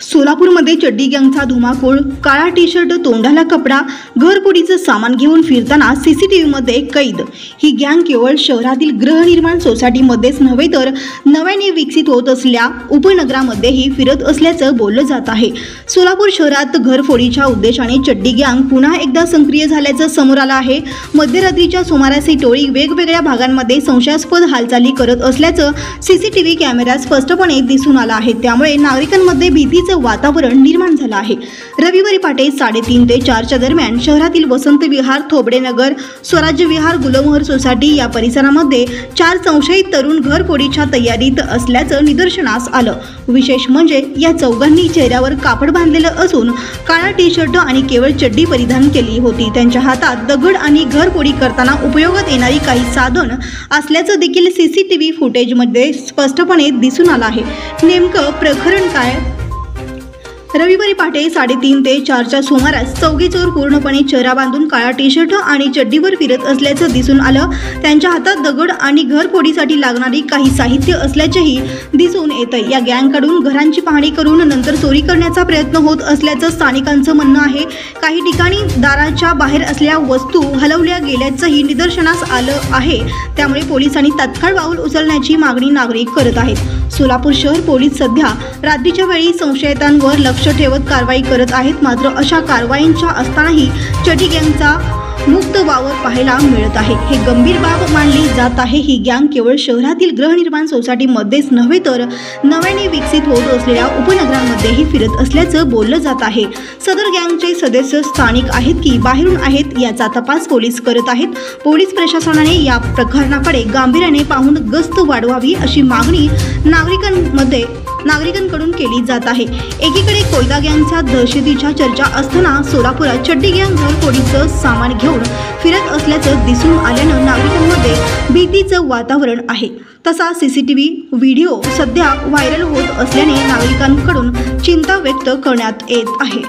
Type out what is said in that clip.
सोलापूरमध्ये चड्डी गँगचा धुमाकूळ, काळा टी शर्ट, तोंडाला कपडा, घरफोडीचं सामान घेऊन फिरताना सीसीटीव्हीमध्ये कैद। ही गँग केवळ शहरातील गृहनिर्माण सोसायटीमध्येच नव्हे तर नव्याने विकसित होत असलेल्या उपनगरामध्येही फिरत असल्याचं बोललं जात आहे। सोलापूर शहरात घरफोडीच्या उद्देशाने चड्डी गँग पुन्हा एकदा सक्रिय झाल्याचं समोर आलं आहे। मध्यरात्रीच्या सुमारास ही टोळी वेगवेगळ्या भागांमध्ये संशयास्पद हालचाली करत असल्याचं सीसीटीव्ही कॅमेऱ्यात स्पष्टपणे दिसून आलं आहे। त्यामुळे नागरिकांमध्ये भीतीचं वातावरण निर्माण झालं आहे। रविवारी पहाटे 3:30 ते 4 दरम्यान शहरातील वसंत विहार, थोबडेनगर, स्वराज्य विहार, गुलमोहर सोसायटी या परिसरामध्ये 4 संशयित तरुण घरफोडीच्या तयारीत असल्याचं निदर्शनास आलं। विशेष म्हणजे या चौघांनी चेहऱ्यावर कापड बांधलेलं असून काळा टी शर्ट आणि केवळ चड्डी परिधान केली होती। त्यांच्या हातात दगड आणि घरफोडी करताना उपयोगात येणारी काही साधन असल्याचं देखील सीसीटीव्ही फुटेजमध्ये स्पष्टपणे दिसून आलं आहे। नेमकं प्रकरण काय? रविवारी पहाटे 3:30 ते 4च्या सुमारास चौघे चोर पूर्णपणे चेहरा बांधून काळा टी शर्ट आणि चड्डीवर फिरत असल्याचं दिसून आलं। त्यांच्या हातात दगड आणि घरफोडीसाठी लागणारी काही साहित्य असल्याचेही दिसून येतं। या गँगकडून घरांची पाहणी करून नंतर चोरी करण्याचा प्रयत्न होत असल्याचं स्थानिकांचं म्हणणं आहे। काही ठिकाणी दाराच्या बाहेर असलेल्या वस्तू हलवल्या गेल्याचंही निदर्शनास आलं आहे। त्यामुळे पोलिसांनी तात्काळ पाऊल उचलण्याची मागणी नागरिक करत आहेत। सोलापूर शहर पोलीस सध्या रात्रीच्या वेळी संशयितांवर लक्ष ठेवत कारवाई करत आहेत। मात्र अशा कारवाईंच्या असतानाही चड्डी गँगचा मुक्त वावर पाहायला मिळत आहे। हे गंभीर बाब मानली जात आहे। ही गँग केवळ शहरातील गृहनिर्माण सोसायटीमध्येच नव्हे तर नव्याने विकसित होत असलेल्या उपनगरांमध्येही फिरत असल्याचं बोललं जात आहे। सदर गँगचे सदस्य स्थानिक आहेत की बाहेरून आहेत याचा तपास पोलीस करत आहेत। पोलीस प्रशासनाने या प्रकरणाकडे गांभीर्याने पाहून गस्त वाढवावी अशी मागणी नागरिकांकडून केली जात आहे। एकीकडे कोयदा गँगच्या दहशतीच्या चर्चा असताना सोलापुरात चड्डी गँग घरफोडीचं सामान घेऊन फिरत असल्याचं दिसून आल्यानं नागरिकांमध्ये भीतीचं वातावरण आहे। तसा सीसीटीव्ही व्हिडिओ सध्या व्हायरल होत असल्याने नागरिकांकडून चिंता व्यक्त करण्यात येत आहे।